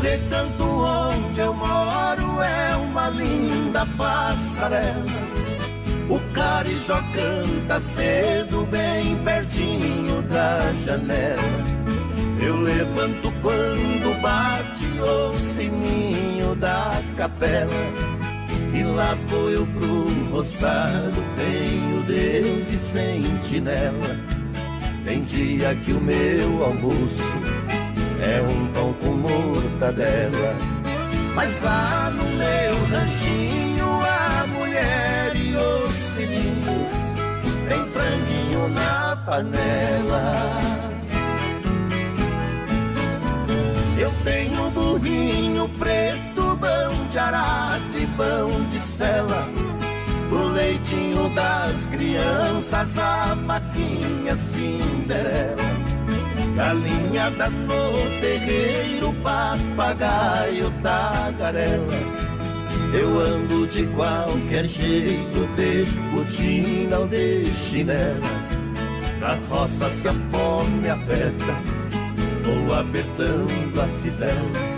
recanto onde eu moro é uma linda passarela. O carijó canta cedo bem pertinho da janela. Eu levanto quando bate o sininho da capela. E lá vou eu pro roçado, tenho Deus e sentinela. Tem dia que o meu almoço é um pão com mortadela. Mas lá no meu ranchinho a mulher e os filhinhos tem franguinho na panela. Eu tenho burrinho preto, pão de arado e pão de sela. Pro leitinho das crianças, a vaquinha Cinderela. Galinhada no terreiro, papagaio, tagarela. Eu ando de qualquer jeito, de botina ou de chinela. Na roça se a fome aperta, vou apertando a fivela.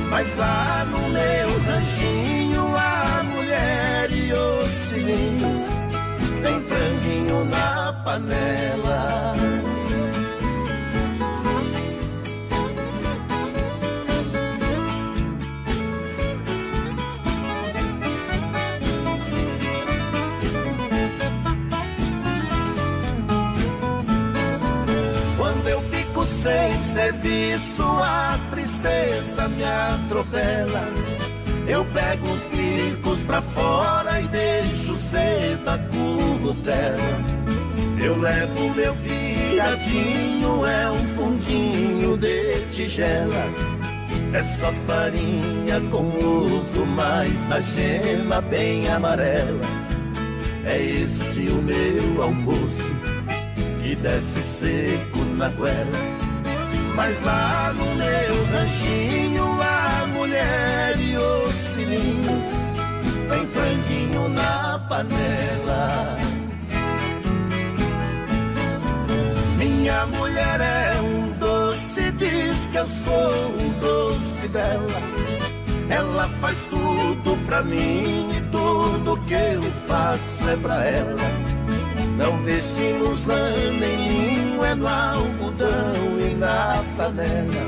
Mas lá no meu ranchinho a mulher e os filhinhos tem franguinho na panela. Sem serviço a tristeza me atropela. Eu pego os bicos pra fora e deixo cedo a currutela. Eu levo meu viadinho, é um fundinho de tigela. É só farinha com ovo, mas na gema bem amarela. É esse o meu almoço que desce seco na goela. Mas lá no meu ranchinho a mulher e os filhinhos tem franguinho na panela. Minha mulher é um doce, diz que eu sou o doce dela. Ela faz tudo pra mim e tudo que eu faço é pra ela. Não vestimos lã nem linho, é no algodão e na flanela.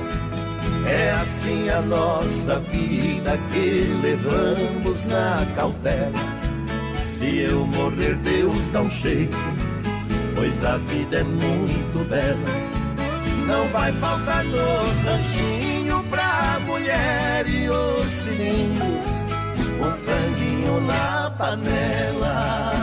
É assim a nossa vida que levamos na cautela. Se eu morrer, Deus dá um jeito, pois a vida é muito bela. Não vai faltar no ranchinho pra mulher e os filhinhos um franguinho na panela.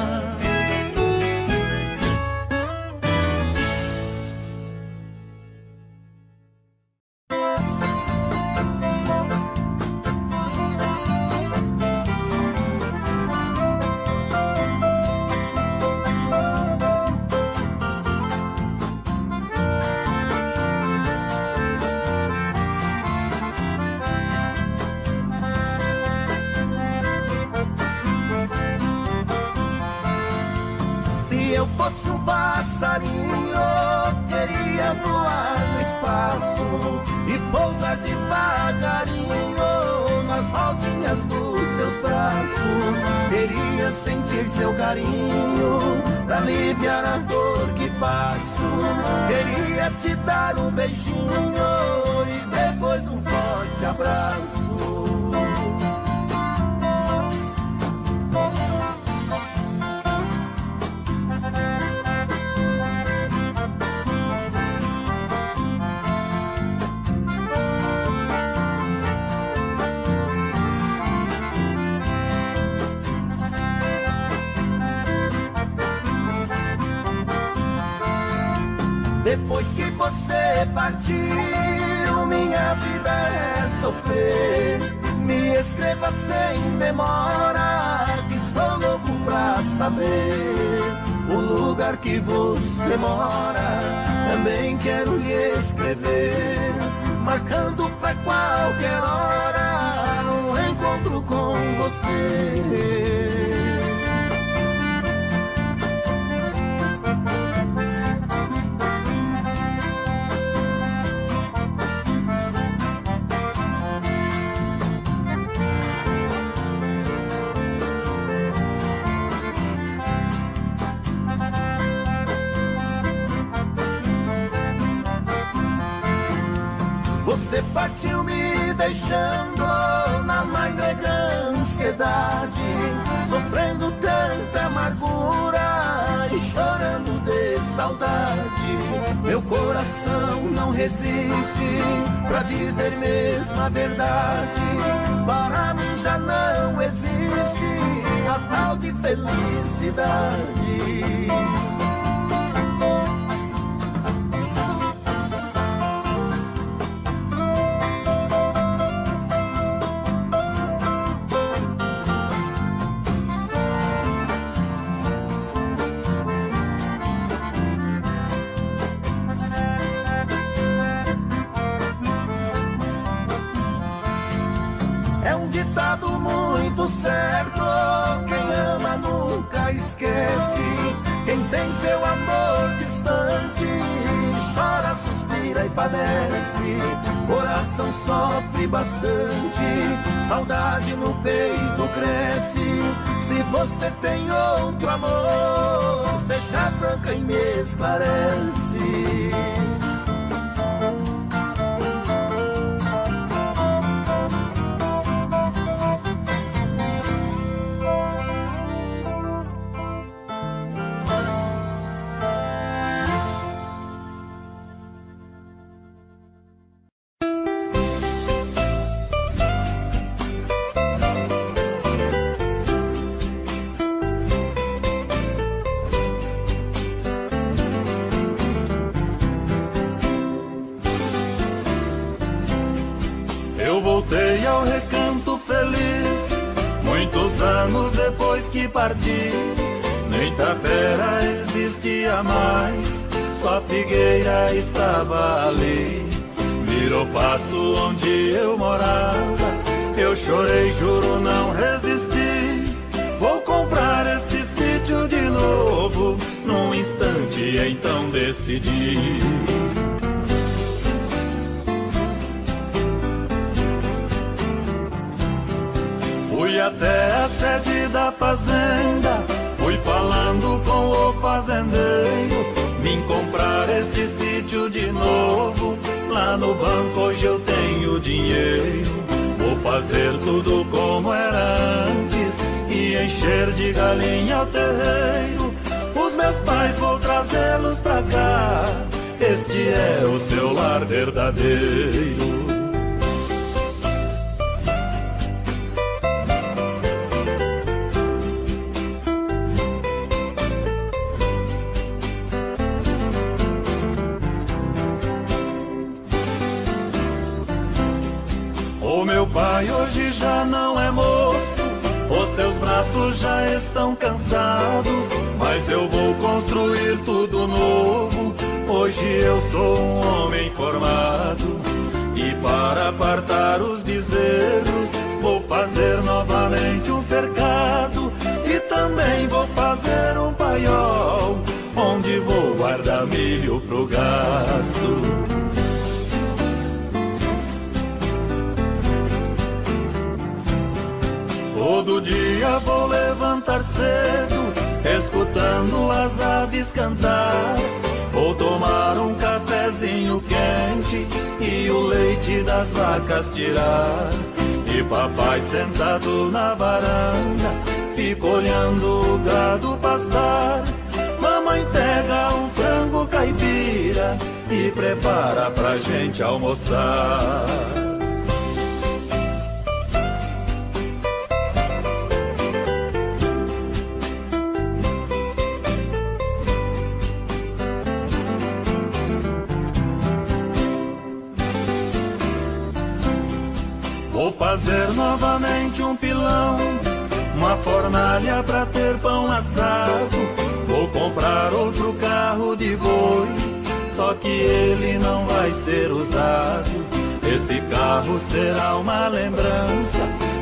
Passarinho, queria voar no espaço e pousar devagarinho nas rodinhas dos seus braços. Queria sentir seu carinho pra aliviar a dor que passo. Queria te dar um beijinho e depois um forte abraço. Depois que você partiu, minha vida é sofrer. Me escreva sem demora, que estou louco pra saber o lugar que você mora. Também quero lhe escrever, marcando pra qualquer hora um encontro com você. Você partiu me deixando na mais negra ansiedade, sofrendo tanta amargura e chorando de saudade. Meu coração não resiste pra dizer mesmo a verdade. Para mim já não existe a tal de felicidade. Muito certo, quem ama nunca esquece. Quem tem seu amor distante chora, suspira e padece. Coração sofre bastante, saudade no peito cresce. Se você tem outro amor, seja franca e me esclarece. Voltei ao recanto feliz, muitos anos depois que parti. No Itapera existia mais, só figueira estava ali. Virou pasto onde eu morava, eu chorei, juro não resisti. Vou comprar este sítio de novo, num instante então decidi. Fui até a sede da fazenda, fui falando com o fazendeiro, vim comprar este sítio de novo. Lá no banco hoje eu tenho dinheiro, vou fazer tudo como era antes e encher de galinha o terreiro. Os meus pais vou trazê-los pra cá, este é o seu lar verdadeiro. O meu pai hoje já não é moço, os seus braços já estão cansados, mas eu vou construir tudo novo. Hoje eu sou um homem formado, e para apartar os bezerros vou fazer novamente um cercado, e também vou fazer um paiol onde vou guardar milho pro gasto. Todo dia vou levantar cedo, escutando as aves cantar. Vou tomar um cafezinho quente e o leite das vacas tirar. E papai sentado na varanda fica olhando o gado pastar. Mamãe pega um frango caipira e prepara pra gente almoçar. Vou fazer novamente um pilão, uma fornalha pra ter pão assado. Vou comprar outro carro de boi, só que ele não vai ser usado. Esse carro será uma lembrança,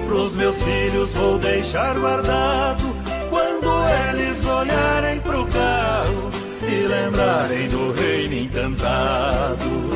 pros meus filhos vou deixar guardado. Quando eles olharem pro carro, se lembrarem do reino encantado.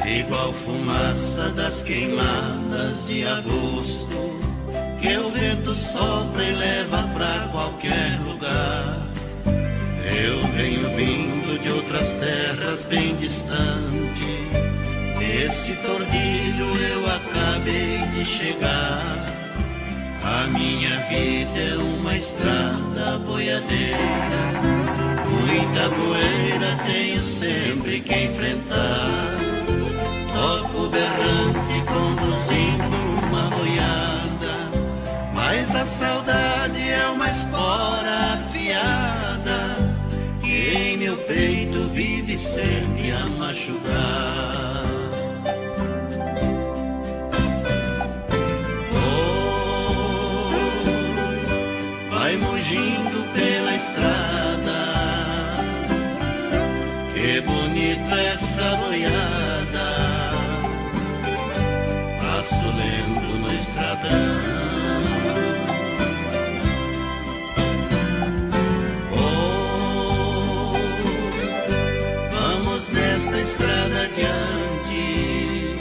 igual fumaça das queimadas de agosto, que o vento sopra e leva pra qualquer lugar. Eu venho vindo de outras terras bem distante, nesse tordilho eu acabei de chegar. A minha vida é uma estrada boiadeira, muita poeira tenho sempre que enfrentar. Toco berrante conduzindo uma boiada, mas a saudade é uma espora afiada que em meu peito vive sempre a machucar. Oh, vai mugindo pela estrada, que bonita essa boiada, passo lento no estradão. Oh, vamos nessa estrada adiante,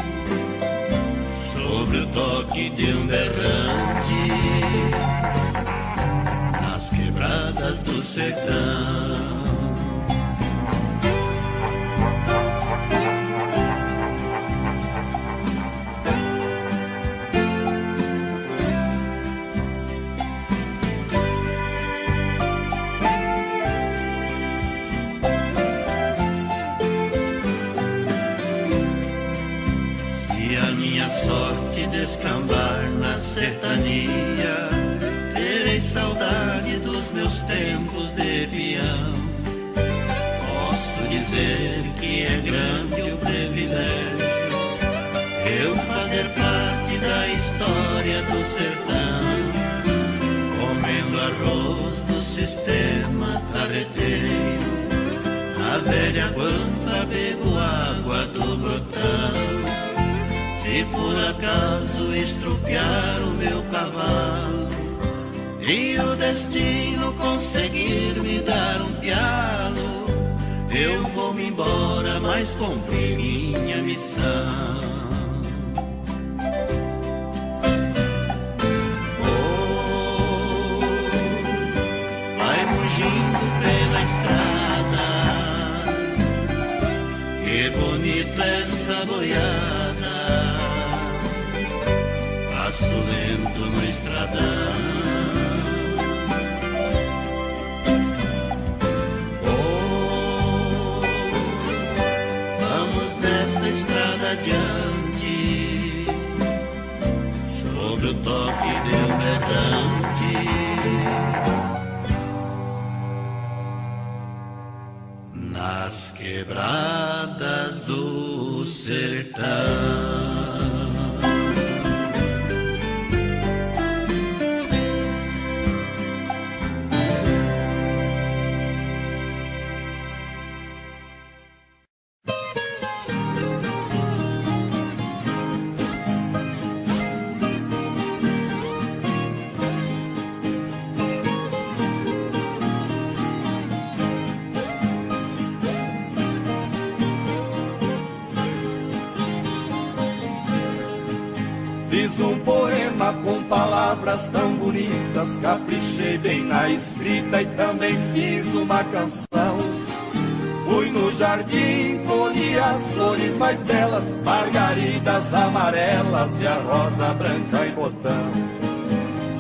sobre o toque de um berrante, nas quebradas do sertão. Descambar na sertania, terei saudade dos meus tempos de peão. Posso dizer que é grande o privilégio eu fazer parte da história do sertão, comendo arroz do sistema carreteiro, na velha guampa bebo água do grotão. Se por acaso estrupiar o meu cavalo e o destino conseguir me dar um pialo, eu vou-me embora, mas cumpri minha missão. Oh, vai mugindo pela estrada, que bonita essa boiada, passo lento no estradão. Oh, vamos nessa estrada adiante, sobre o toque de um berrante, nas quebradas do sertão. Fiz um poema com palavras tão bonitas, caprichei bem na escrita e também fiz uma canção. Fui no jardim, colhi as flores mais belas, margaridas amarelas e a rosa branca em botão.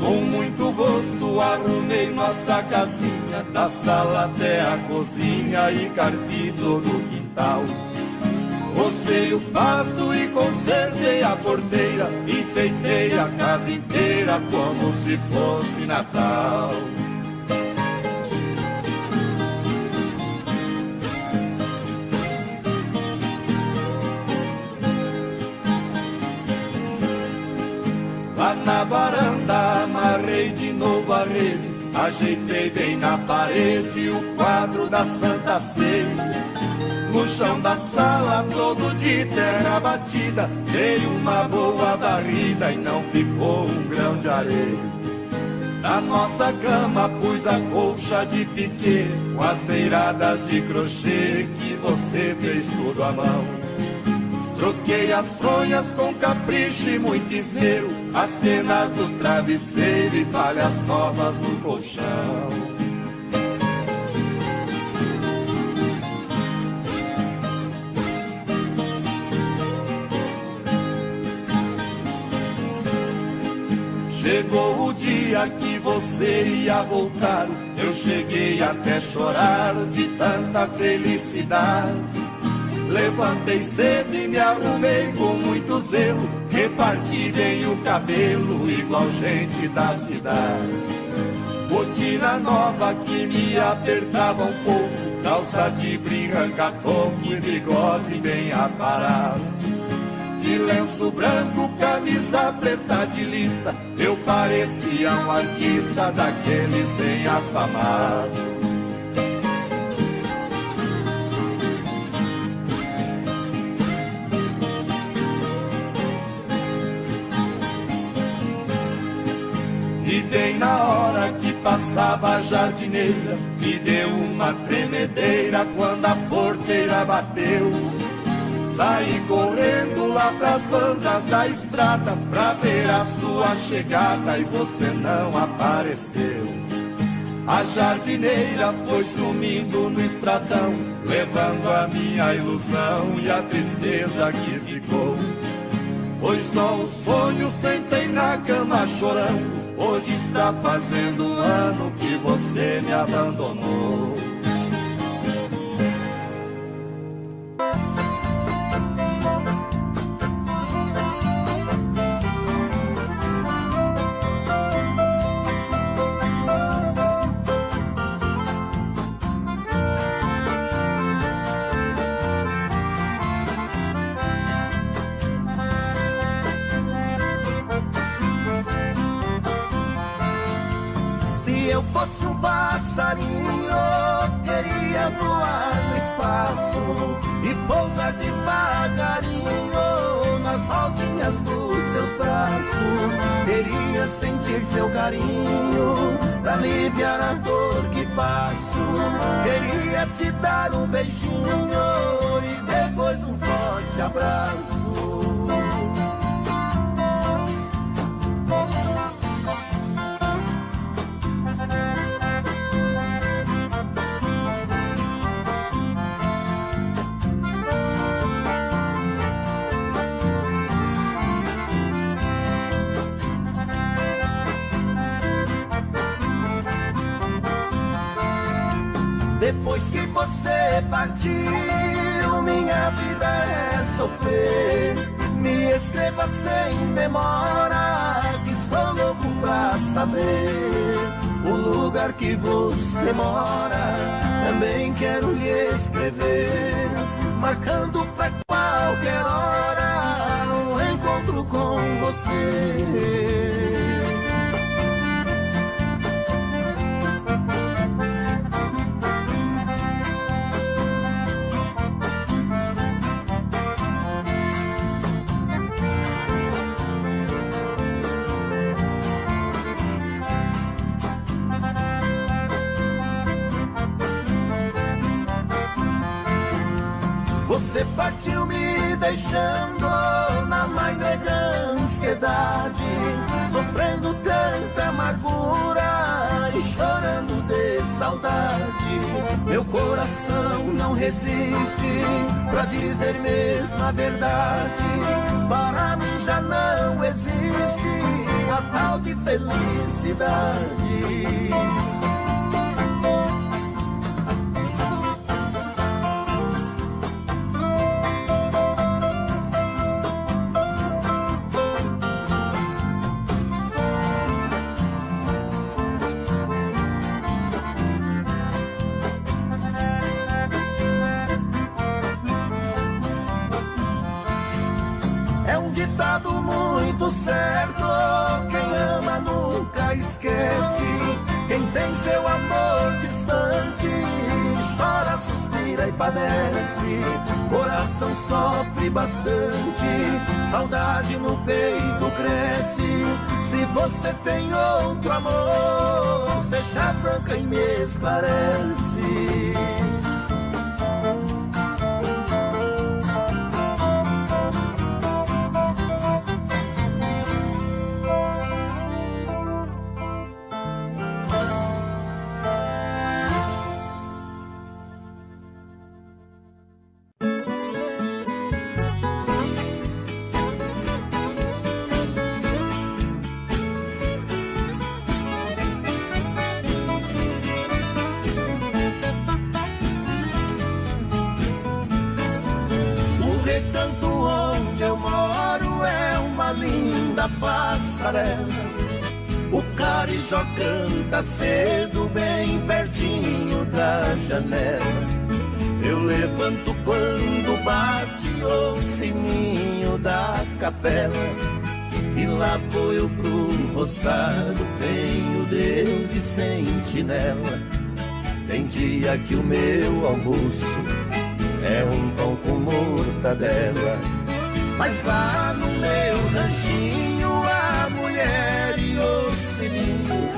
Com muito gosto arrumei nossa casinha, da sala até a cozinha e carpi todo o quintal. Rocei o pasto e consertei a porteira, enfeitei a casa inteira como se fosse Natal. Lá na varanda amarrei de novo a rede, ajeitei bem na parede o quadro da Santa Ceia. No chão da sala todo de terra batida, dei uma boa varrida e não ficou um grão de areia. Na nossa cama pus a colcha de piquê, com as beiradas de crochê que você fez tudo à mão. Troquei as fronhas com capricho e muito esmero, as penas do travesseiro e palhas novas no colchão. Chegou o dia que você ia voltar, eu cheguei até chorar de tanta felicidade. Levantei cedo e me arrumei com muito zelo, reparti bem o cabelo igual gente da cidade. Botina nova que me apertava um pouco, calça de brim, toco e bigode bem aparado. De lenço branco, camisa preta de lista, eu parecia um artista daqueles bem afamados. E bem na hora que passava a jardineira, me deu uma tremedeira quando a porteira bateu. Saí correndo lá pras bandas da estrada pra ver a sua chegada e você não apareceu. A jardineira foi sumindo no estradão, levando a minha ilusão e a tristeza que ficou. Foi só um sonho, sentei na cama chorando. Hoje está fazendo um ano que você me abandonou. Se eu fosse um passarinho, queria voar no espaço e pousar devagarinho nas rodinhas dos seus braços. Queria sentir seu carinho pra aliviar a dor que passo. Queria te dar um beijinho e depois um forte abraço. Depois que você partiu, minha vida é sofrer. Me escreva sem demora, que estou louco pra saber o lugar que você mora. Também quero lhe escrever, marcando pra qualquer hora um encontro com você. Você partiu me deixando na mais negra ansiedade, sofrendo tanta amargura e chorando de saudade. Meu coração não resiste pra dizer mesmo a verdade. Para mim já não existe a tal de felicidade. Ditado muito certo, quem ama nunca esquece. Quem tem seu amor distante chora, suspira e padece. Coração sofre bastante, saudade no peito cresce. Se você tem outro amor, seja franca e me esclarece. recanto onde eu moro é uma linda passarela. O carijó canta cedo bem pertinho da janela. Eu levanto quando bate o sininho da capela. E lá vou eu pro roçado, tenho Deus e sentinela. Tem dia que o meu almoço é um pão com mortadela. Mas lá no meu ranchinho a mulher e os filhinhos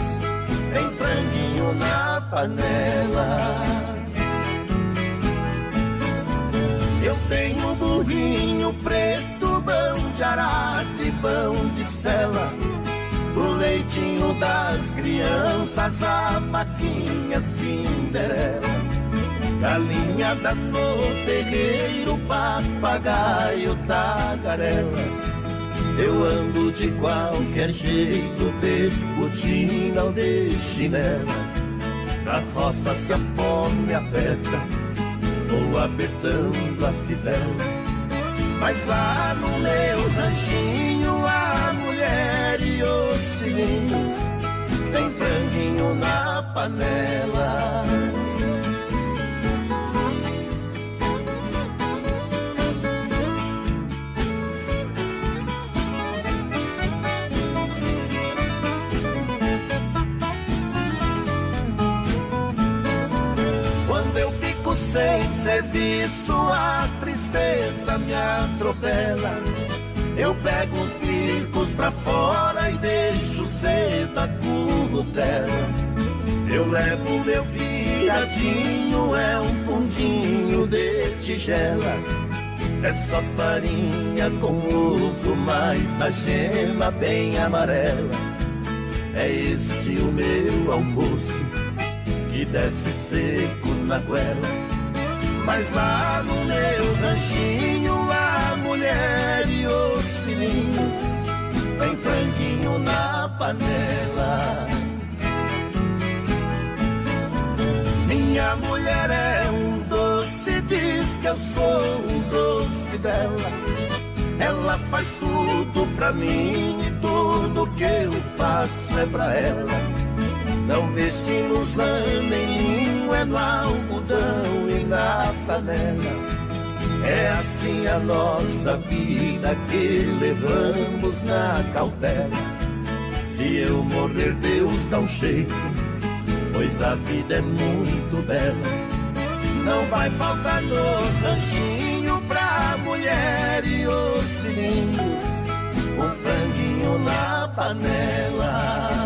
tem franguinho na panela. Eu tenho burrinho preto, pão de arado e pão de sela. Pro leitinho das crianças, a vaquinha Cinderela. Galinhada no terreiro, papagaio, tagarela. Eu ando de qualquer jeito, de botina ou de chinela. Na roça se a fome aperta, vou apertando a fivela. Mas lá no meu ranchinho a mulher e os filhinhos tem franguinho na panela. Sem serviço a tristeza me atropela. Eu pego os gricos pra fora e deixo cedo a currutela. Eu levo meu viadinho, é um fundinho de tigela. É só farinha com ovo, mas na gema bem amarela. É esse o meu almoço, que desce seco na goela. Mas lá no meu ranchinho a mulher e os filhinhos tem franguinho na panela. Minha mulher é um doce, diz que eu sou um doce dela. Ela faz tudo pra mim e tudo que eu faço é pra ela. Não vestimos lã nem linho, é no algodão e na flanela. É assim a nossa vida que levamos na cautela. Se eu morrer, Deus dá um jeito, pois a vida é muito bela. Não vai faltar no ranchinho pra mulher e os filhinhos um franguinho na panela.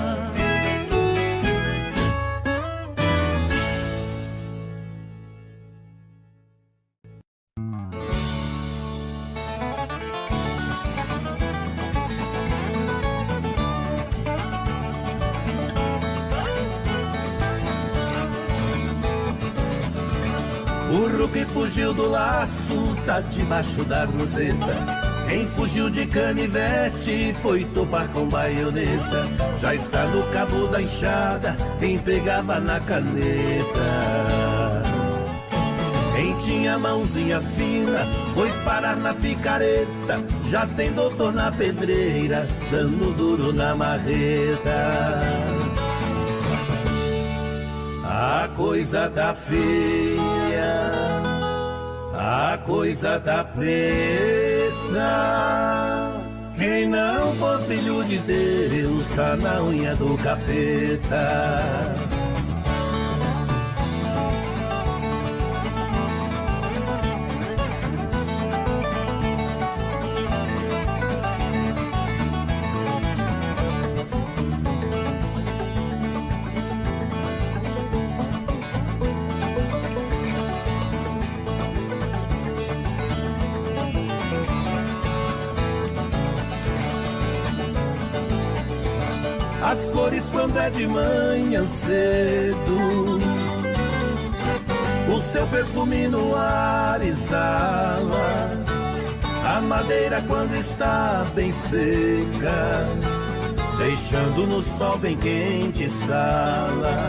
Burro que fugiu do laço tá debaixo da roseta. Quem fugiu de canivete foi topar com baioneta. Já está no cabo da enxada quem pegava na caneta. Quem tinha mãozinha fina foi parar na picareta. Já tem doutor na pedreira dando duro na marreta. A coisa tá feia, a coisa tá preta. Quem não for filho de Deus tá na unha do capeta. As flores quando é de manhã cedo, o seu perfume no ar exala. A madeira quando está bem seca, deixando no sol bem quente estala.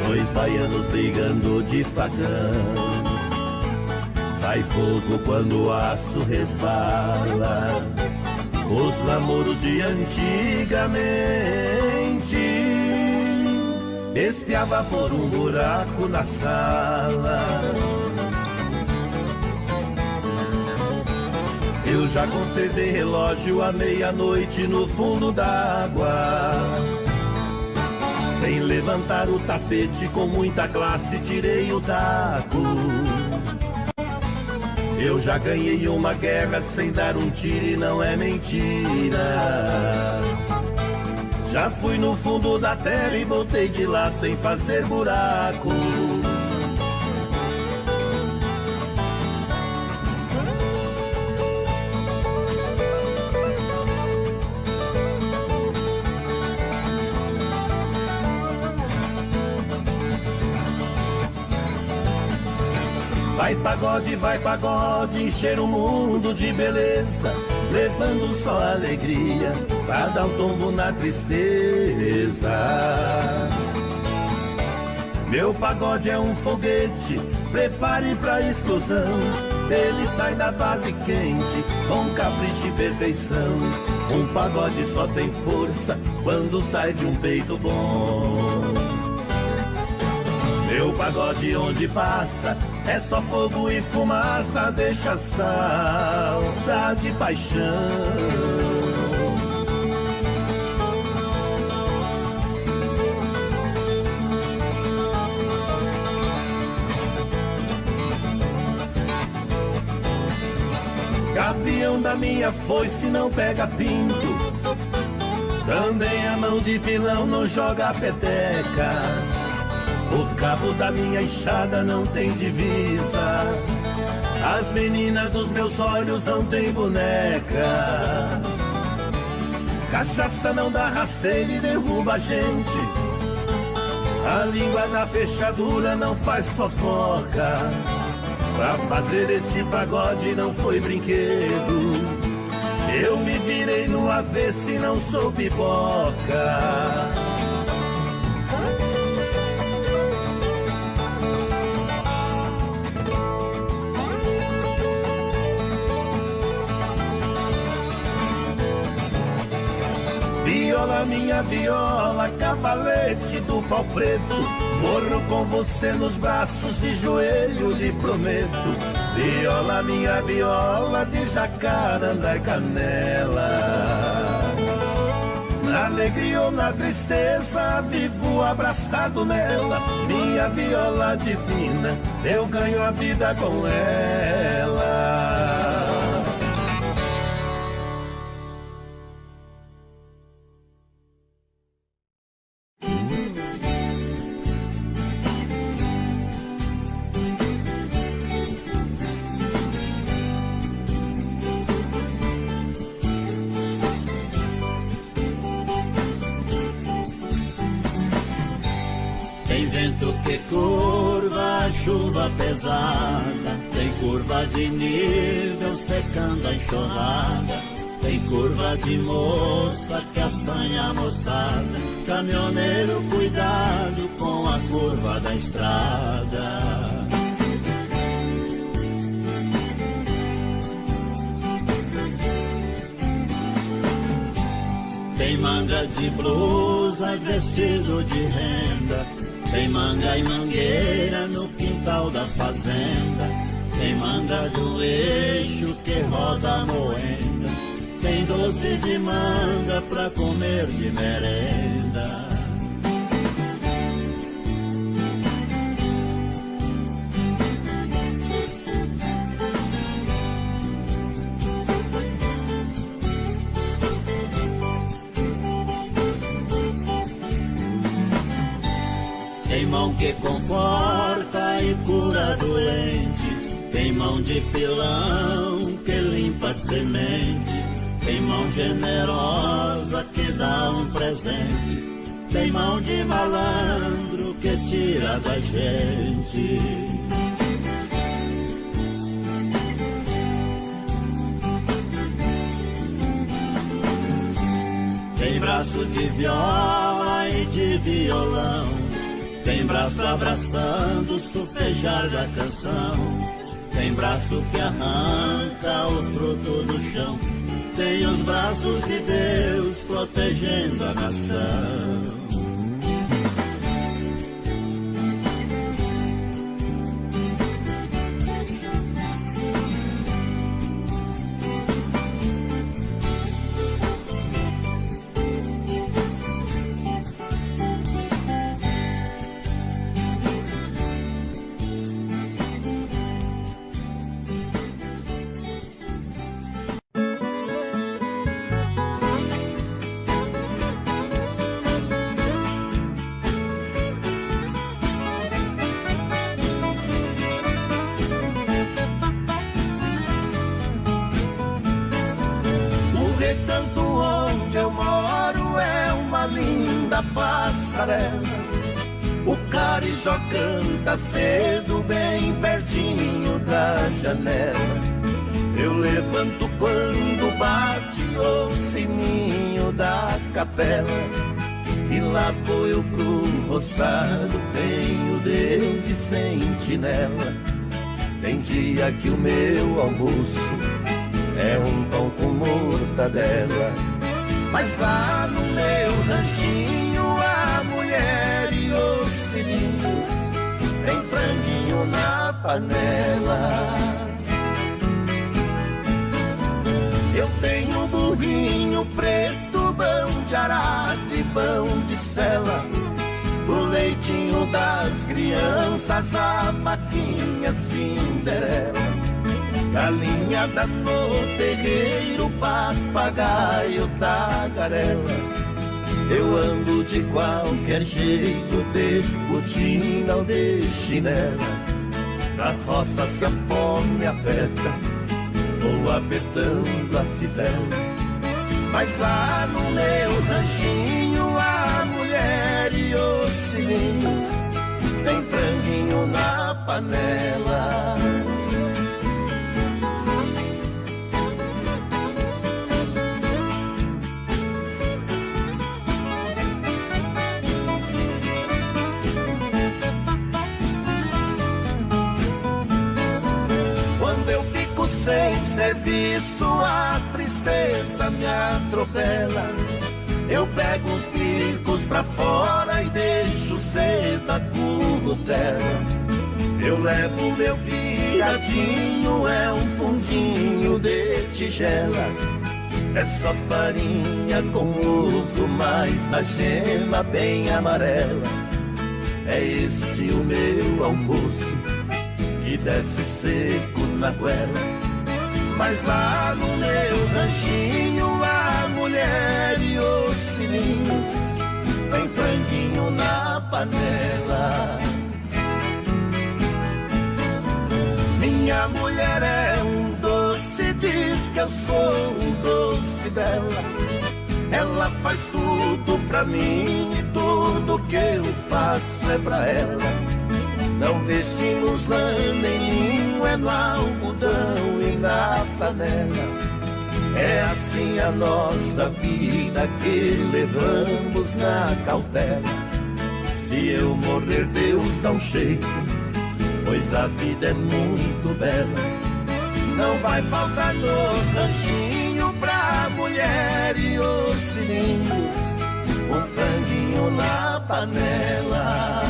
Dois baianos brigando de facão, Sai fogo quando o aço resbala. Os namoros de antigamente espiava por um buraco na sala. Eu já conservei relógio à meia-noite no fundo d'água. Sem levantar o tapete, com muita classe tirei o taco. Eu já ganhei uma guerra sem dar um tiro e não é mentira. Já fui no fundo da terra e voltei de lá sem fazer buraco. Vai pagode, encher o mundo de beleza, levando só alegria pra dar um tombo na tristeza. Meu pagode é um foguete, prepare pra explosão. Ele sai da base quente, com capricho e perfeição. Um pagode só tem força quando sai de um peito bom. Meu pagode onde passa é só fogo e fumaça, deixa saudade e paixão. Gavião da minha foice não pega pinto, também a mão de pilão não joga peteca. O cabo da minha enxada não tem divisa, as meninas dos meus olhos não tem boneca. Cachaça não dá rasteira e derruba a gente, a língua da fechadura não faz fofoca. Pra fazer esse pagode não foi brinquedo, eu me virei no avesso e não sou pipoca. Viola, minha viola, cavalete do pau preto, morro com você nos braços, de joelho lhe prometo. Viola, minha viola, de jacaranda e canela. Na alegria ou na tristeza, vivo abraçado nela. Minha viola divina, eu ganho a vida com ela. Que curva a chuva pesada, tem curva de nível secando a enxurrada, tem curva de moça que assanha a moçada. Caminhoneiro, cuidado com a curva da estrada. Tem manga de blusa, vestido de renda, tem manga e mangueira no quintal da fazenda, tem manga do eixo que roda moenda, tem doce de manga pra comer de merenda. Tem mão que conforta e cura doente, tem mão de pilão que limpa a semente, tem mão generosa que dá um presente, tem mão de malandro que tira da gente. Tem braço de viola e de violão, tem braço abraçando o sufejar da canção, tem braço que arranca o fruto do chão, tem os braços de Deus protegendo a nação. O carijó canta cedo bem pertinho da janela. Eu levanto quando bate o sininho da capela, e lá vou eu pro roçado, tenho Deus e sentinela. Tem dia que o meu almoço é um pão com mortadela, mas lá no meu ranchinho a mulher e os filhinhos tem franguinho na panela. Eu tenho um burrinho preto, bão de arado e bão de sela, pro leitinho das crianças a vaquinha Cinderela. Galinha da no terreiro, papagaio, tagarela. Eu ando de qualquer jeito, de botina ou de chinela. Na roça se a fome aperta, vou apertando a fivela. Mas lá no meu ranchinho a mulher e os filhinhos tem franguinho na panela. Sem serviço a tristeza me atropela. Eu pego os bicos pra fora e deixo cedo a currutela. Eu levo meu viadinho, é um fundinho de tigela. É só farinha com ovo, mas na gema bem amarela. É esse o meu almoço, que desce seco na goela. Mas lá no meu ranchinho a mulher e os filhinhos tem franguinho na panela. Minha mulher é um doce, diz que eu sou um doce dela. Ela faz tudo pra mim e tudo que eu faço é pra ela. Não vestimos lã nem linho, é no algodão e na flanela. É assim a nossa vida que levamos na cautela. Se eu morrer, Deus dá um jeito, pois a vida é muito bela. Não vai faltar no ranchinho pra mulher e os filhinhos um franguinho na panela.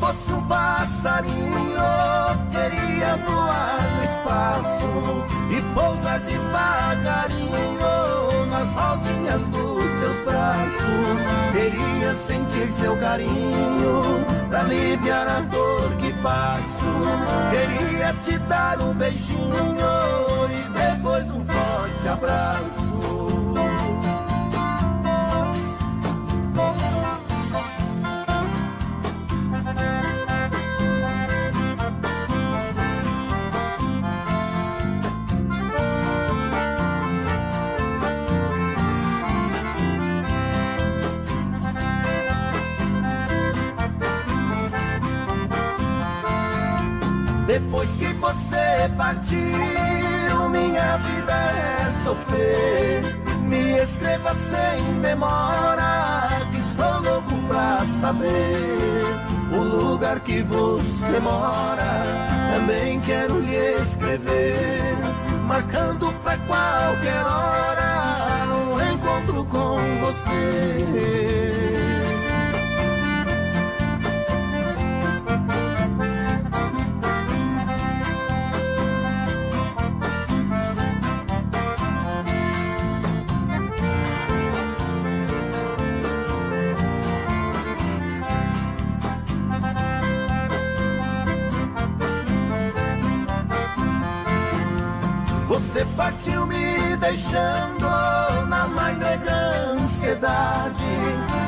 Fosse um passarinho, queria voar no espaço e pousar devagarinho nas rodinhas dos seus braços. Queria sentir seu carinho pra aliviar a dor que passo. Queria te dar um beijinho e depois um forte abraço. você partiu, minha vida é sofrer. Me escreva sem demora, que estou louco pra saber o lugar que você mora. Também quero lhe escrever, marcando pra qualquer hora um encontro com você. Você partiu me deixando na mais negra ansiedade,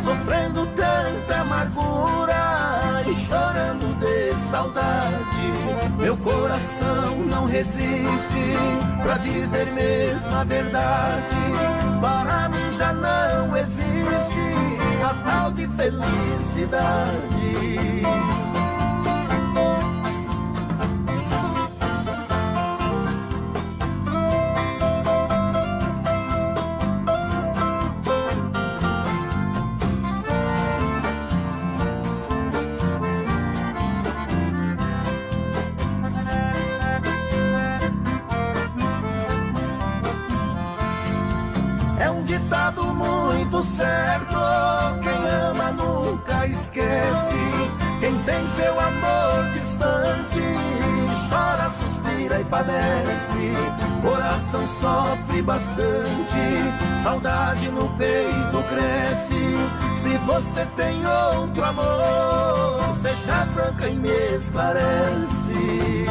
sofrendo tanta amargura e chorando de saudade. Meu coração não resiste pra dizer mesmo a verdade. Para mim já não existe a tal de felicidade. Muito certo, quem ama nunca esquece. Quem tem seu amor distante chora, suspira e padece. Coração sofre bastante, saudade no peito cresce. Se você tem outro amor, seja franca e me esclarece.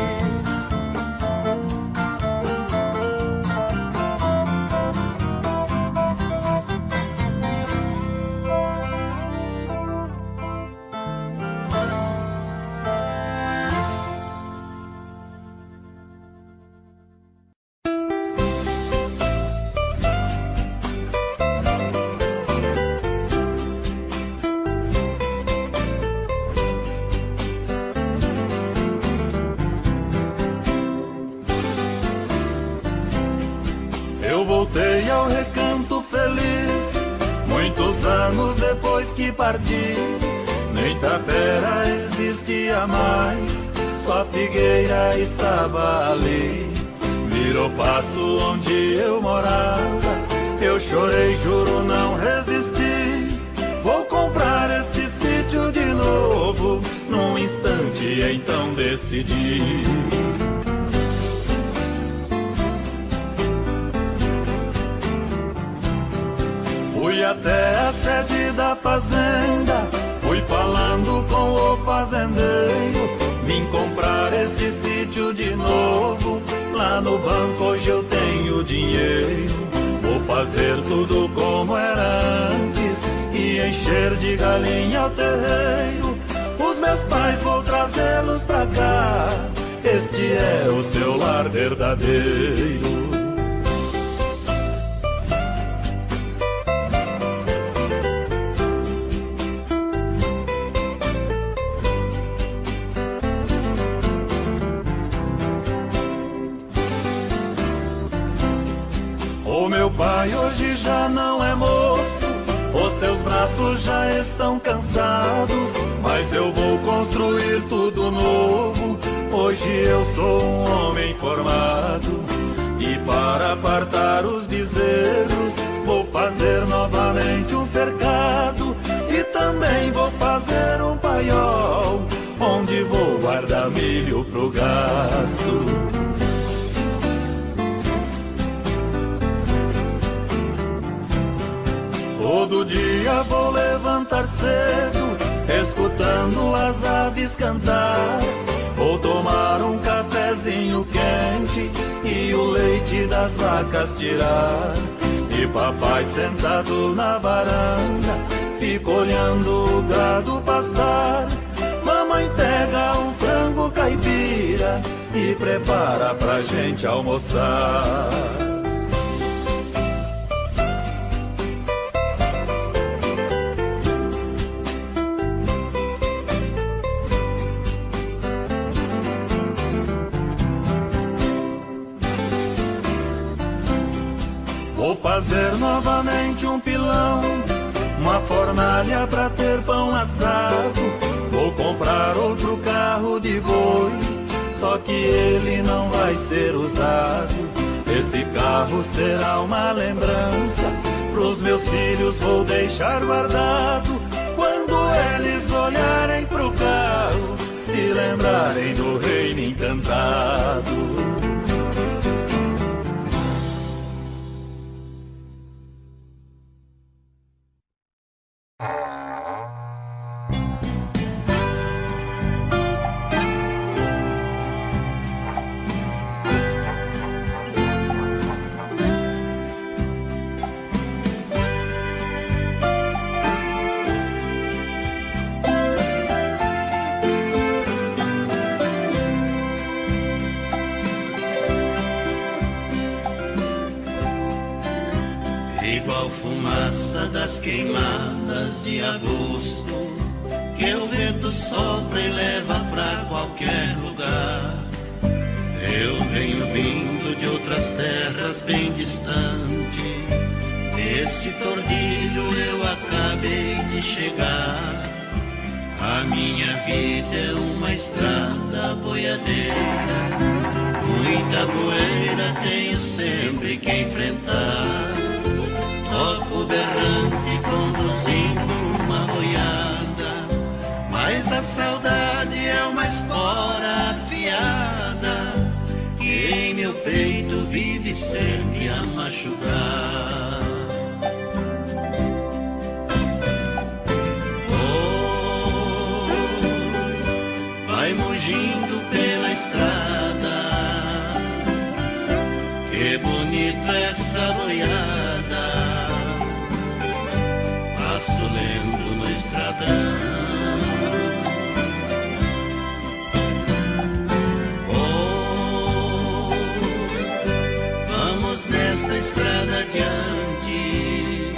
Voltei ao recanto feliz, muitos anos depois que parti. Nem tapera existia mais, só a figueira estava ali. Virou pasto onde eu morava, eu chorei, juro não resisti. Vou comprar este sítio de novo, num instante então decidi. Fui até a sede da fazenda, fui falando com o fazendeiro. Vim comprar este sítio de novo, lá no banco hoje eu tenho dinheiro. Vou fazer tudo como era antes e encher de galinha o terreiro. Os meus pais vou trazê-los pra cá, este é o seu lar verdadeiro. Meu pai hoje já não é moço, os seus braços já estão cansados, mas eu vou construir tudo novo. Hoje eu sou um homem formado e para apartar os bezerros vou fazer novamente um cercado e também vou fazer um paiol onde vou guardar milho pro gasto. Todo dia vou levantar cedo, escutando as aves cantar. Vou tomar um cafezinho quente e o leite das vacas tirar. E papai sentado na varanda, fica olhando o gado pastar. Mamãe pega um frango caipira e prepara pra gente almoçar. Vou fazer novamente um pilão, uma fornalha pra ter pão assado. Vou comprar outro carro de boi, só que ele não vai ser usado. Esse carro será uma lembrança, pros meus filhos vou deixar guardado. Quando eles olharem pro carro, se lembrarem do reino encantado. Igual fumaça das queimadas de agosto, que o vento sopra e leva pra qualquer lugar. Eu venho vindo de outras terras bem distante, esse tordilho eu acabei de chegar. A minha vida é uma estrada boiadeira, muita poeira tenho sempre que enfrentar. Toco berrante conduzindo uma boiada, mas a saudade é uma espora afiada, que em meu peito vive sempre a machucar. Oh, vai mugindo pela estrada, que bonita essa boiada. Passo lento no estradão. Oh, vamos nessa estrada adiante,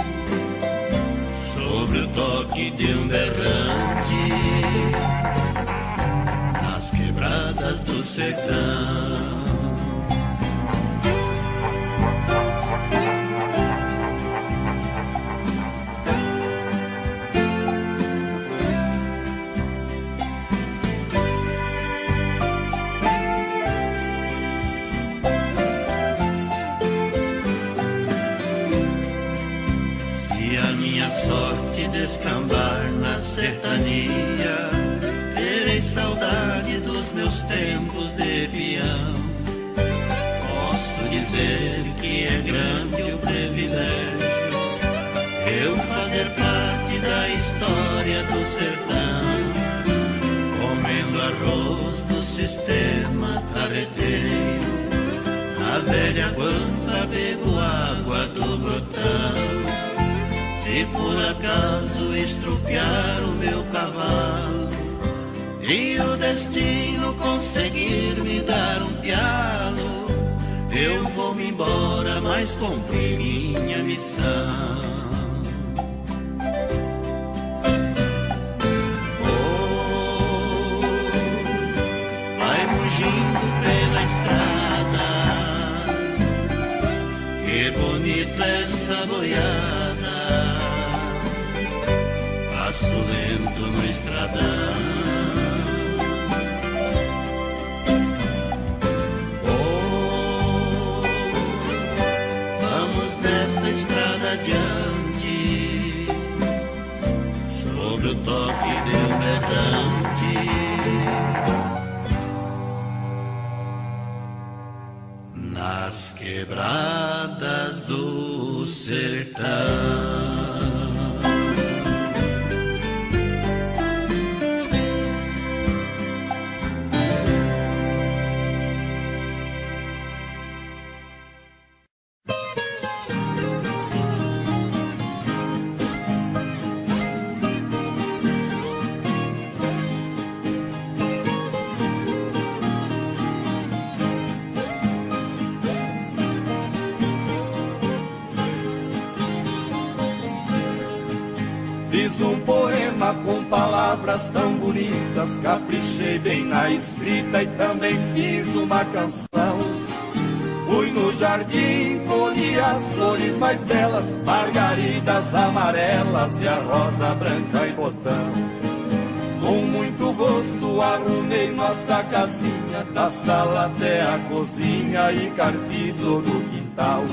sobre o toque de um berrante, nas quebradas do sertão. Sorte descambar na sertania, terei saudade dos meus tempos de peão. Posso dizer que é grande o privilégio eu fazer parte da história do sertão, comendo arroz do sistema carreteiro, na velha guampa bebo água do grotão. Se por acaso estrupiar o meu cavalo e o destino conseguir me dar um pialo, eu vou-me embora, mas cumpri minha missão. Oh, vai mugindo pela estrada, que bonita essa boiada. Passo lento no estradão. Oh, vamos nessa estrada adiante, sobre o toque de um berrante, nas quebradas do sertão. Fiz um poema com palavras tão bonitas, caprichei bem na escrita e também fiz uma canção. Fui no jardim, colhi as flores mais belas, margaridas amarelas e a rosa branca em botão. Com muito gosto arrumei nossa casinha, da sala até a cozinha e carpi todo o quintal.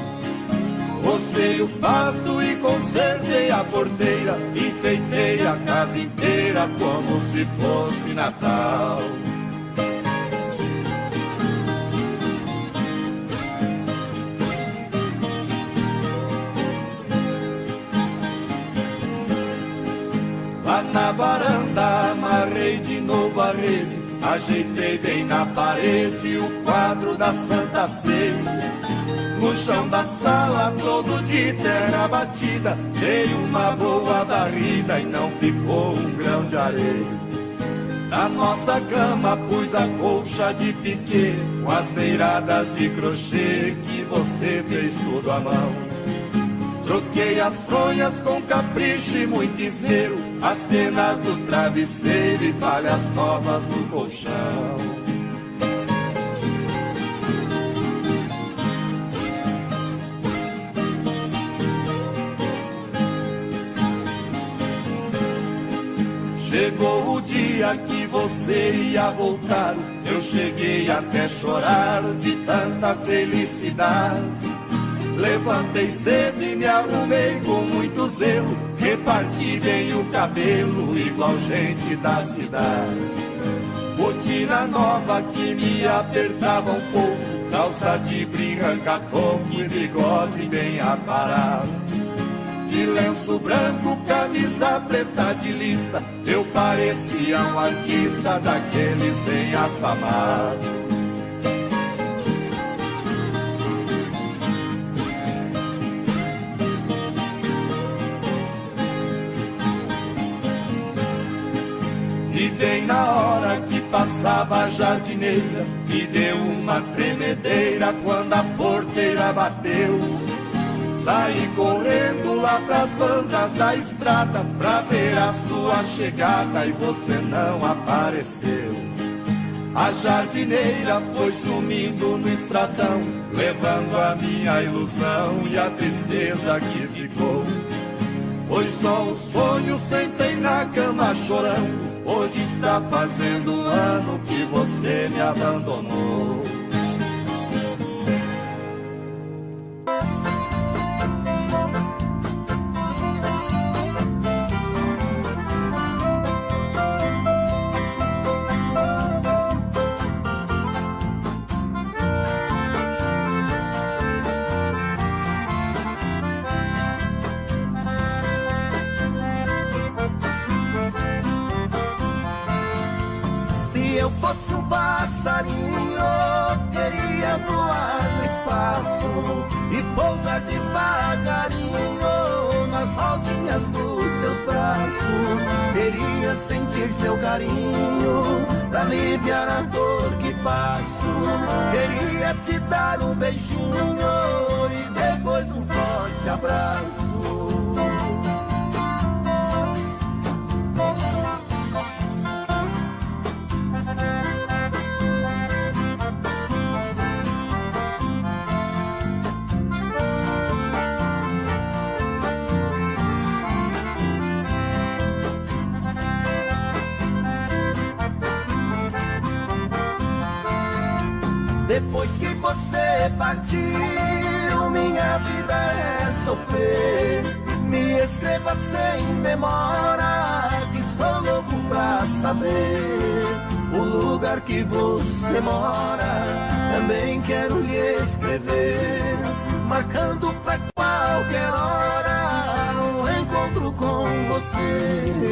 Rocei o pasto e consertei a porteira, enfeitei a casa inteira como se fosse Natal. Lá na varanda amarrei de novo a rede, ajeitei bem na parede o quadro da Santa Ceia. No chão da sala todo de terra batida, dei uma boa varrida e não ficou um grão de areia. Na nossa cama pus a colcha de piquê, com as beiradas de crochê que você fez tudo à mão. Troquei as fronhas com capricho e muito esmero, as penas do travesseiro e palhas novas no colchão. Chegou o dia que você ia voltar, eu cheguei até chorar de tanta felicidade. Levantei cedo e me arrumei com muito zelo, reparti bem o cabelo igual gente da cidade. Botina nova que me apertava um pouco, calça de brim, ranca-toco e bigode bem aparado. De lenço branco, camisa preta de lista, eu parecia um artista daqueles bem afamados. E bem na hora que passava a jardineira, me deu uma tremedeira quando a porteira bateu. Saí correndo lá pras bandas da estrada pra ver a sua chegada e você não apareceu. A jardineira foi sumindo no estradão, levando a minha ilusão e a tristeza que ficou. Foi só um sonho, sentei na cama chorando, hoje está fazendo um ano que você me abandonou. Fosse um passarinho, queria voar no espaço e pousar devagarinho nas rodinhas dos seus braços. Queria sentir seu carinho pra aliviar a dor que passo. Queria te dar um beijinho e depois um forte abraço. Depois que você partiu, minha vida é sofrer. Me escreva sem demora, que estou louco pra saber o lugar que você mora. Também quero lhe escrever, marcando pra qualquer hora um encontro com você.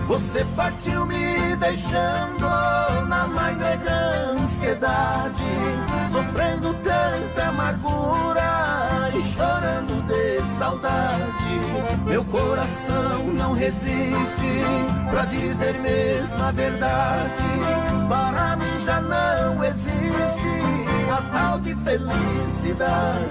Você partiu me deixando na mais negra ansiedade, sofrendo tanta amargura e chorando de saudade. Meu coração não resiste pra dizer mesmo a verdade. Para mim já não existe a tal de felicidade.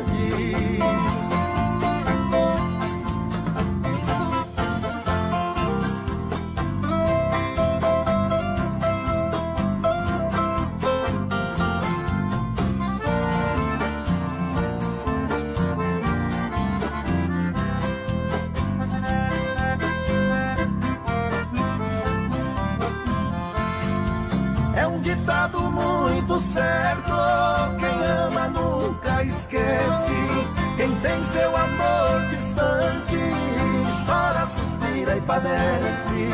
Ditado muito certo, quem ama nunca esquece. Quem tem seu amor distante chora, suspira e padece.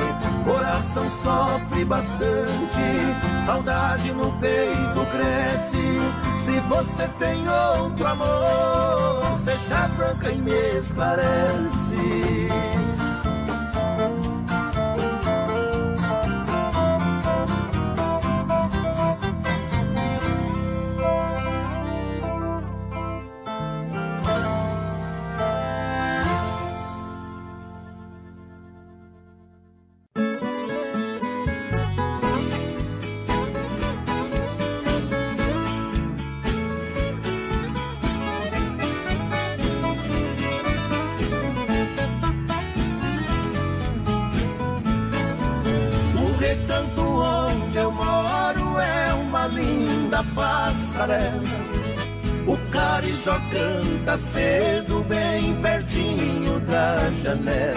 Coração sofre bastante, saudade no peito cresce. Se você tem outro amor, seja franca e me esclarece. O carijó canta cedo, bem pertinho da janela.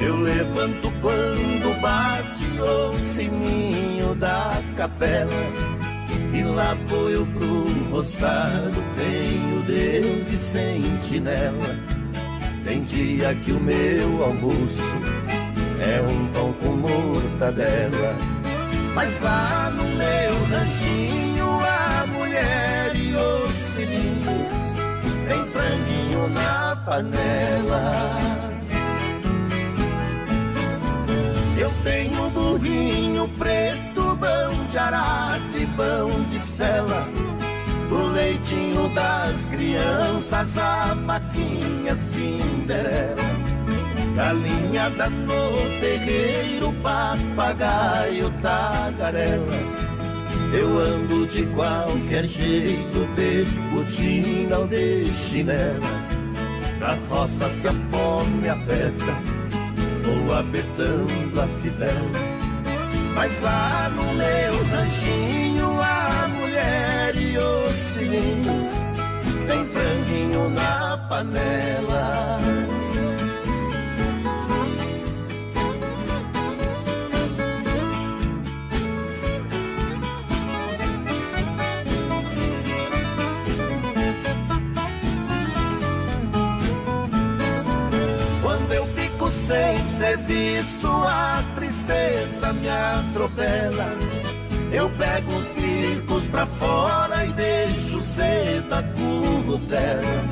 Eu levanto quando bate o sininho da capela. E lá vou eu pro roçado, tenho Deus de sentinela. Tem dia que o meu almoço é um pão com mortadela. Mas lá no meu ranchinho a mulher e os filhinhos tem franguinho na panela. Eu tenho burrinho preto, bão de arado e bão de sela. Pro leitinho das crianças a vaquinha Cinderela. Galinhada no terreiro, papagaio, tagarela. Eu ando de qualquer jeito, de botina ou de chinela. Na roça se a fome aperta, vou apertando a fivela. Mas lá no meu ranchinho a mulher e os filhinhos tem franguinho na panela. Sem serviço a tristeza me atropela. Eu pego os gricos pra fora e deixo seda currutela.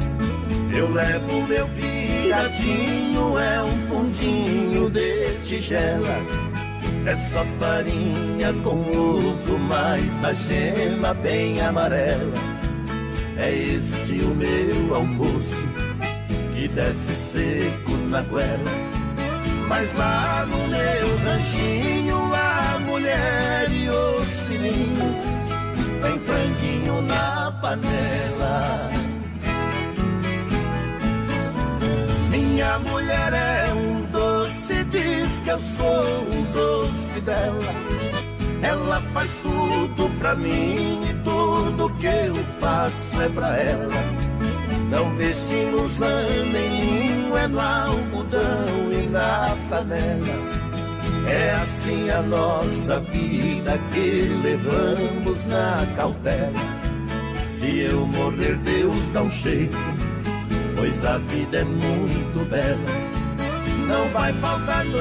Eu levo meu viadinho, é um fundinho de tigela. É só farinha com ovo, mais da gema bem amarela. É esse o meu almoço, que desce seco na goela. Mas lá no meu ranchinho a mulher e os filhinhos tem franguinho na panela. Minha mulher é um doce, diz que eu sou um doce dela. Ela faz tudo pra mim e tudo que eu faço é pra ela. Não vestimos lã nem linho, é no algodão e na flanela. É assim a nossa vida que levamos na cautela. Se eu morrer, Deus dá um jeito, pois a vida é muito bela. Não vai faltar no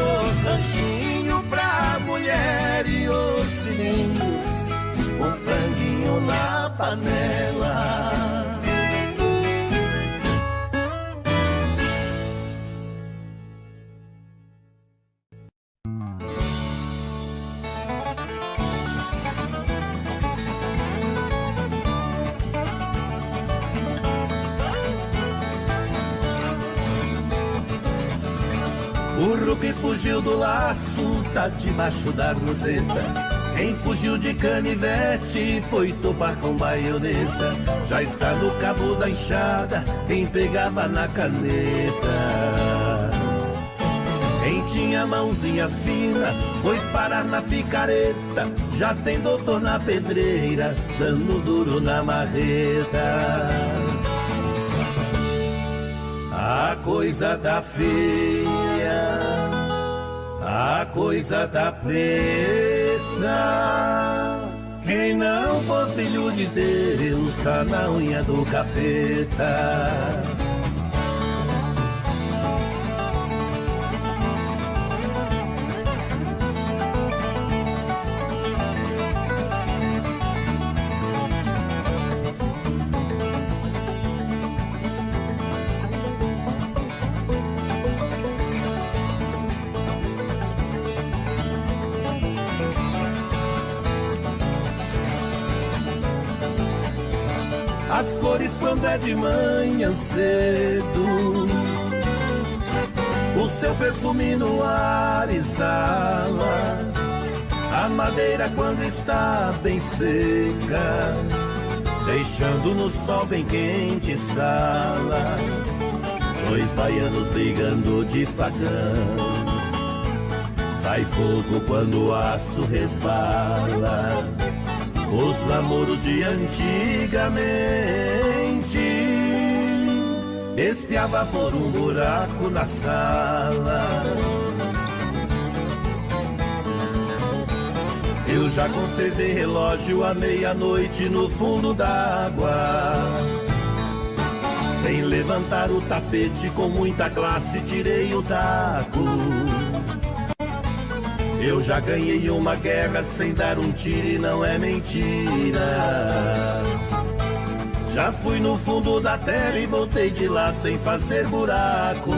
ranchinho pra mulher e os filhinhos um franguinho na panela. Burro que fugiu do laço tá debaixo da roseta. Quem fugiu de canivete foi topar com baioneta. Já está no cabo da enxada quem pegava na caneta. Quem tinha mãozinha fina foi parar na picareta. Já tem doutor na pedreira dando duro na marreta. A coisa tá feia, a coisa tá preta. Quem não for filho de Deus tá na unha do capeta. As flores quando é de manhã cedo, o seu perfume no ar exala. A madeira quando está bem seca, deixando no sol bem quente estala. Dois baianos brigando de facão, sai fogo quando o aço resbala. Os namoros de antigamente espiava por um buraco na sala. Eu já conservei relógio à meia-noite no fundo d'água. Sem levantar o tapete, com muita classe tirei o taco. Eu já ganhei uma guerra sem dar um tiro e não é mentira. Já fui no fundo da terra e voltei de lá sem fazer buraco.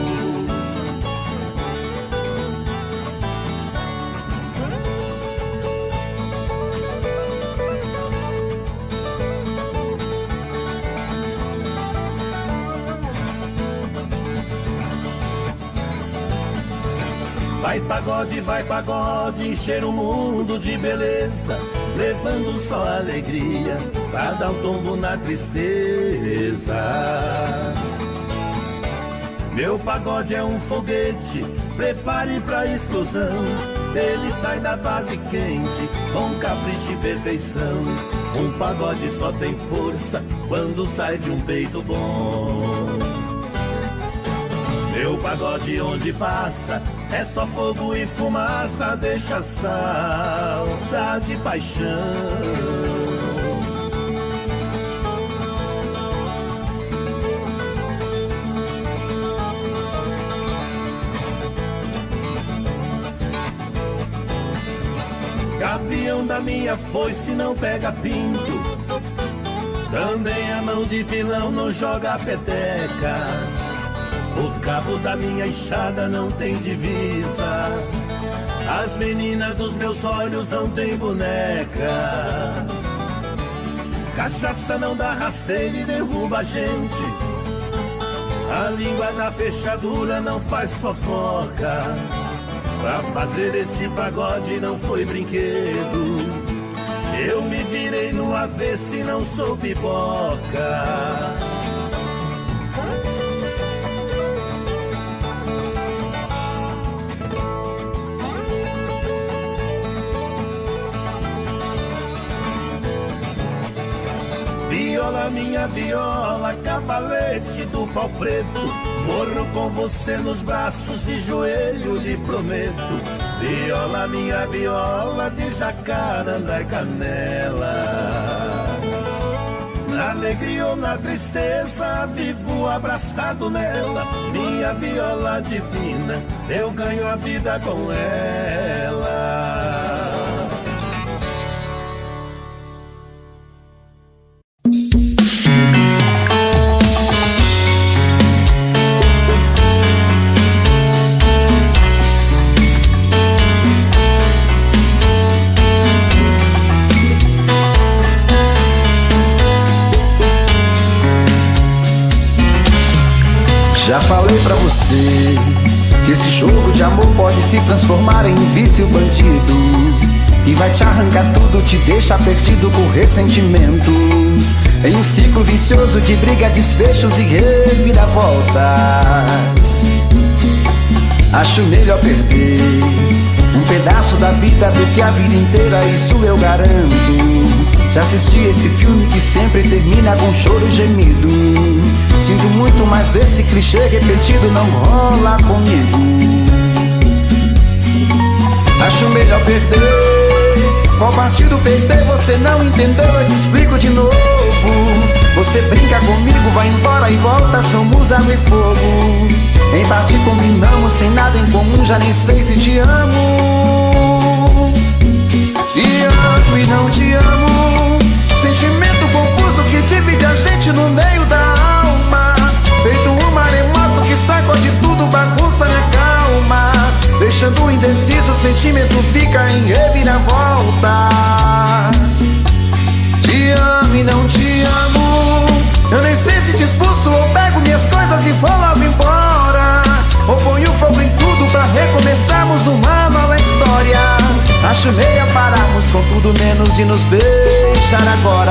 Vai pagode, encher o mundo de beleza, levando só alegria pra dar um tombo na tristeza. Meu pagode é um foguete, prepare pra explosão. Ele sai da base quente, com capricho e perfeição. Um pagode só tem força quando sai de um peito bom. Meu pagode onde passa é só fogo e fumaça, deixa saudade e paixão. Gavião da minha foice não pega pinto, também a mão de pilão não joga peteca. O cabo da minha enxada não tem divisa, as meninas dos meus olhos não tem boneca. Cachaça não dá rasteira e derruba a gente, a língua da fechadura não faz fofoca. Pra fazer esse pagode não foi brinquedo, eu me virei no avesso e não sou pipoca. Viola, minha viola, cavalete do pau preto, morro com você nos braços, de joelho lhe prometo. Viola, minha viola, de jacaranda e canela. Na alegria ou na tristeza, vivo abraçado nela. Minha viola divina, eu ganho a vida com ela. Já falei pra você que esse jogo de amor pode se transformar em um vício bandido, que vai te arrancar tudo, te deixar perdido com ressentimentos, em um ciclo vicioso de briga, desfechos e reviravoltas. Acho melhor perder um pedaço da vida do que a vida inteira, isso eu garanto. Já assisti esse filme que sempre termina com choro e gemido. Sinto muito, mas esse clichê repetido não rola comigo. Acho melhor perder. Qual partido perder? Você não entendeu, eu te explico de novo. Você brinca comigo, vai embora e volta, somos água e fogo. Em parte combinamos, sem nada em comum, já nem sei se te amo. Te amo e não te amo, sentimento confuso que divide a gente no meio da alma. Feito um maremoto que sacode tudo, bagunça minha calma, deixando indeciso, o sentimento fica em reviravoltas. Te amo e não te amo, eu nem sei se te expulso ou pego minhas coisas e vou logo embora, ou ponho fogo em tudo pra recomeçarmos uma nova história. Acho meio pararmos com tudo menos de nos beijar agora.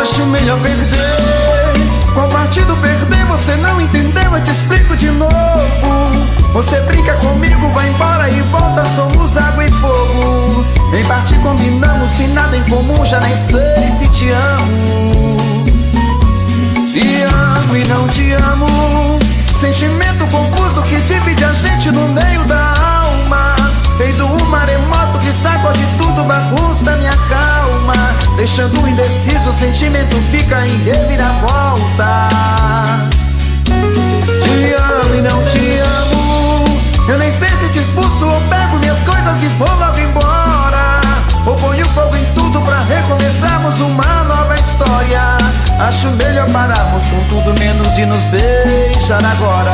Acho melhor perder. Qual partido perder? Você não entendeu, eu te explico de novo. Você brinca comigo, vai embora e volta, somos água e fogo. Em parte combinamos, sem nada em comum, já nem sei se te amo. Te amo e não te amo, sentimento confuso que divide a gente no meio da alma. Feito um maremoto que sacode tudo, bagunça minha calma, deixando indeciso, o sentimento fica em reviravoltas. Te amo e não te amo, eu nem sei se te expulso ou pego minhas coisas e vou logo embora, ou ponho fogo em tudo pra recomeçarmos uma nova história. Acho melhor pararmos com tudo menos de nos beijar agora.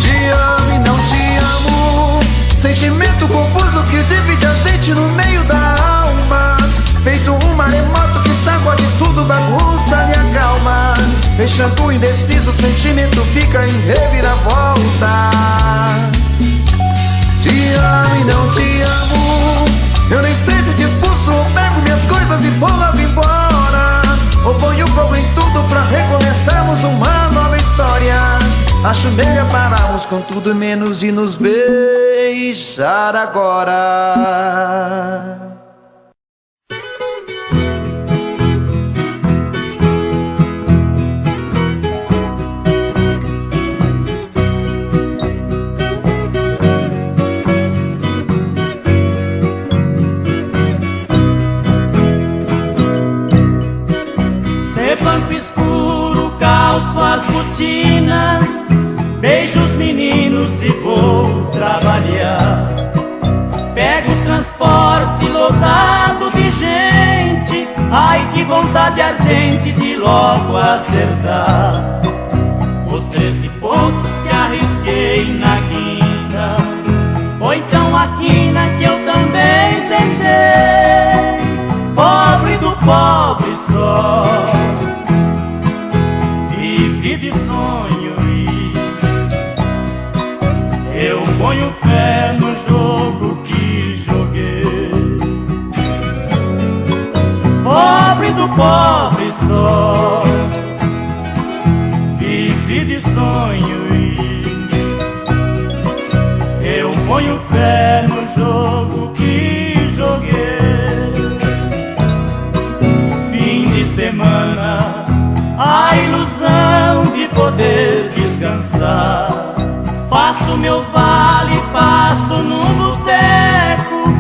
Te amo e não te amo, sentimento confuso que divide a gente no meio da alma. Feito um maremoto que sacode tudo, bagunça minha calma, deixando indeciso, o sentimento fica em reviravoltas. Te amo e não te amo, eu nem sei se te expulso ou pego minhas coisas e vou logo embora, ou ponho fogo em tudo pra recomeçarmos uma nova história. Acho melhor pararmos com tudo menos de nos beijar agora. Banco escuro, calço as botinas, beijo os meninos e vou trabalhar. Pego o transporte lotado de gente, ai que vontade ardente de logo acertar os 13 pontos que arrisquei na quina, ou então a quina que eu também tentei. Pobre do pobre só, vive de sonho e eu ponho fé no jogo que joguei. Pobre do pobre só, vive de sonho e eu ponho fé no jogo que joguei. Fim de semana, a ilusão de poder descansar. Faço meu vale, passo num boteco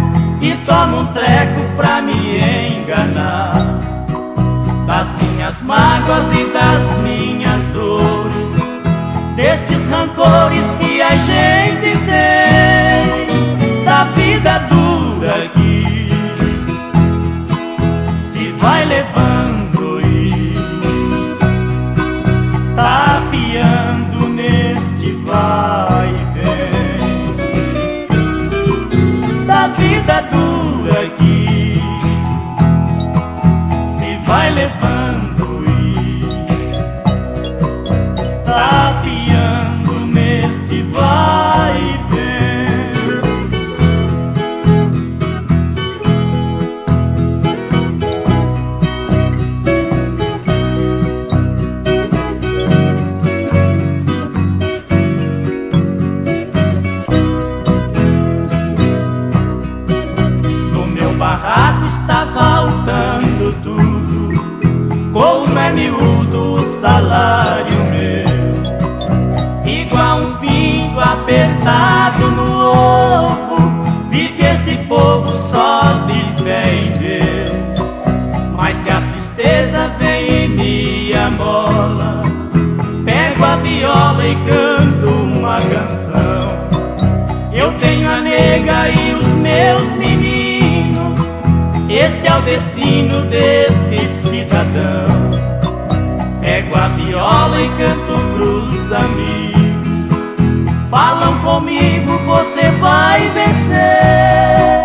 e tomo um treco pra me enganar. Das minhas mágoas e das minhas dores, destes rancores que a gente tem, da vida dura que se vai levando e pego a viola e canto uma canção. Eu tenho a nega e os meus meninos, este é o destino deste cidadão. Pego a viola e canto pros amigos, falam comigo, você vai vencer,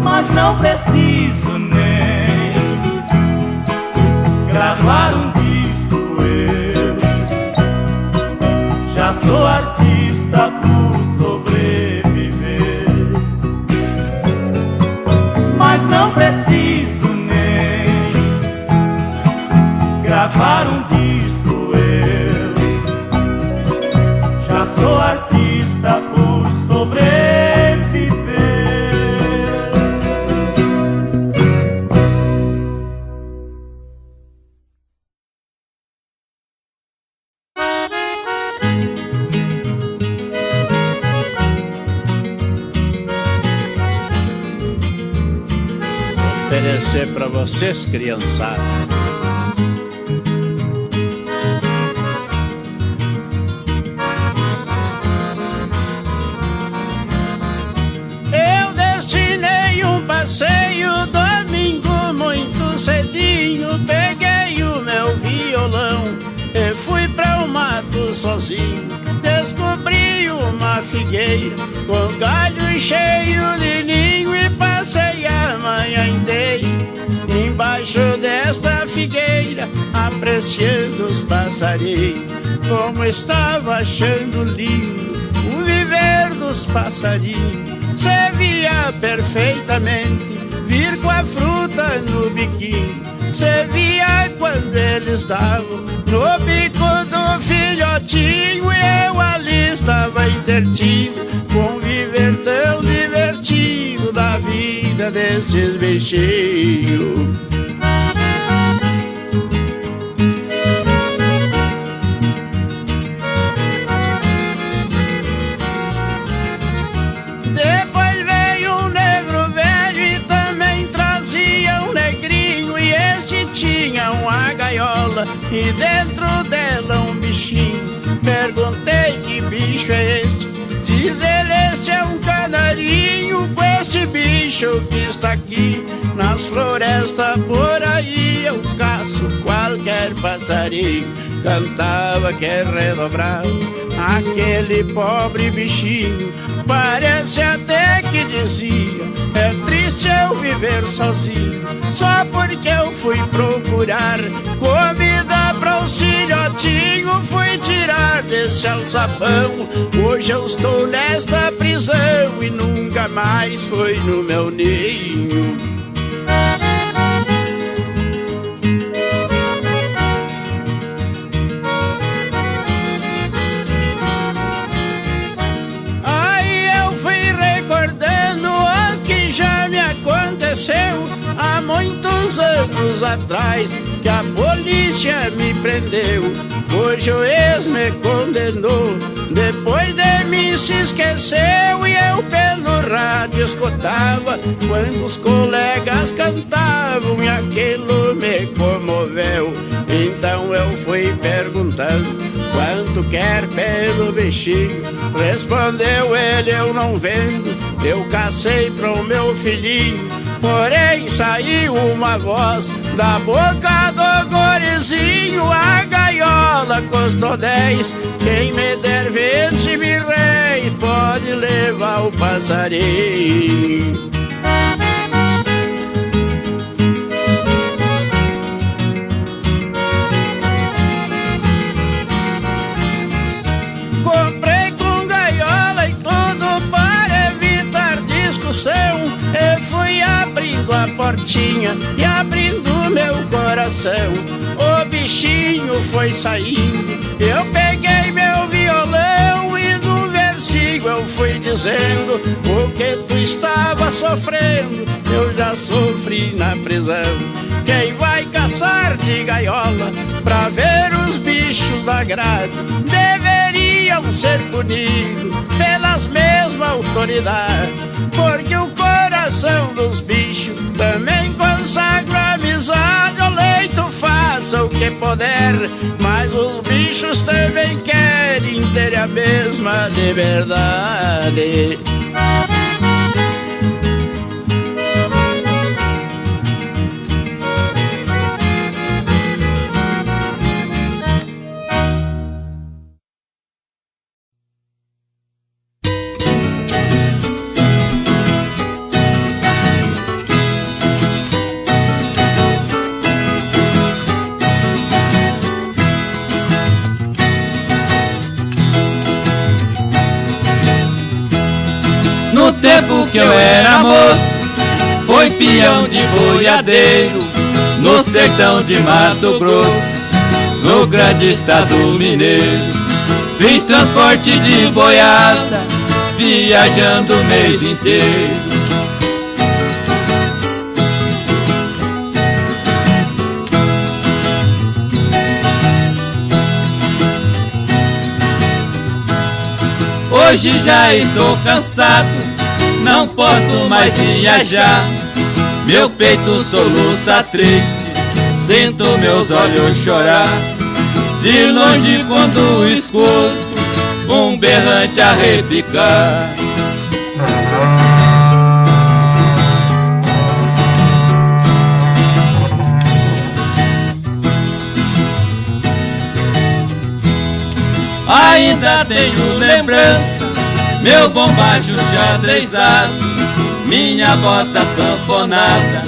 mas não preciso nem gravar um disco. Eu já sou artista por sobreviver, mas não preciso nem gravar um disco. Eu já sou artista por sobreviver. Oferecer pra vocês, criançada. Eu destinei um passeio domingo muito cedinho, peguei o meu violão e fui pra o mato sozinho. Descobri uma figueira com galho cheio de ninho e passei a manhã inteira embaixo desta figueira, apreciando os passarinhos. Como estava achando lindo o viver dos passarinhos, cê via perfeitamente vir com a fruta no biquinho. Cê via quando eles davam no bico do filhotinho, e eu ali estava intertido com viver tão divertido da vida destes bichinhos. Depois veio um negro velho e também trazia um negrinho, e este tinha uma gaiola e dentro dela um bichinho. Perguntei que bicho é este, diz ele, este é um canarinho. Com este bicho que está aqui nas florestas por aí eu caço qualquer passarinho. Cantava que redobrava aquele pobre bichinho, parece até que dizia: é triste eu viver sozinho, só porque eu fui procurar comida para os filhotinhos. Fui tirar desse alçapão, hoje eu estou nesta prisão e nunca mais foi no meu ninho. Há muitos anos atrás que a polícia me prendeu, hoje o ex me condenou. Depois de mim se esqueceu e eu pelo rádio escutava quando os colegas cantavam e aquilo me comoveu. Então eu fui perguntando quanto quer pelo bichinho. Respondeu ele: eu não vendo, eu cacei pro meu filhinho. Porém saiu uma voz da boca do gurizinho: a gaiola custou 10, quem me der 20 mil réis pode levar o passarinho. Comprei com gaiola e tudo para evitar discussão, e fui abrindo a portinha e abrindo meu coração. O bichinho foi saindo, eu peguei meu violão e no versinho eu fui dizendo: o que tu estava sofrendo eu já sofri na prisão. Quem vai caçar de gaiola pra ver os bichos da grade deveriam ser punidos pelas mesmas autoridades, porque o coração dos bichos também consagra amizade. O leito faça o que puder, mas os bichos também querem a mesma liberdade. No tempo que eu era moço, foi peão de boiadeiro, no sertão de Mato Grosso, no grande estado mineiro. Fiz transporte de boiada, viajando o mês inteiro. Hoje já estou cansado, não posso mais viajar. Meu peito soluça triste, sinto meus olhos chorar. De longe quando escuto um berrante a repicar. Ainda tenho lembrança, meu bombacho xadrezado, minha bota sanfonada,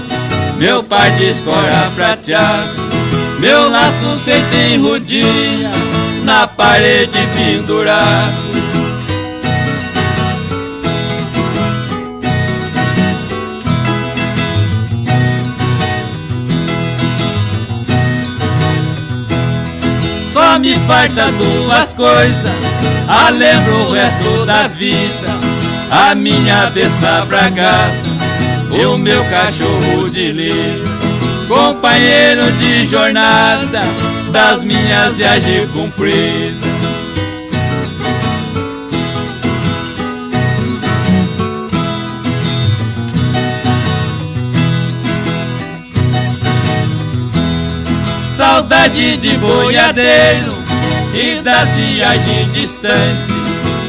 meu par de escora prateado, meu laço feito em rodinha, na parede pendurado. Só me falta duas coisas, lembro o resto da vida: a minha besta bragada e o meu cachorro de lida, companheiro de jornada das minhas viagens cumpridas. Saudade de boiadeiro e das viagens distantes,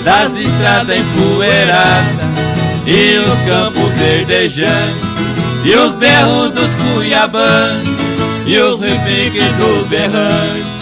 das estradas empoeiradas e os campos verdejantes, e os berros dos cuiabanos e os repiques do berrante.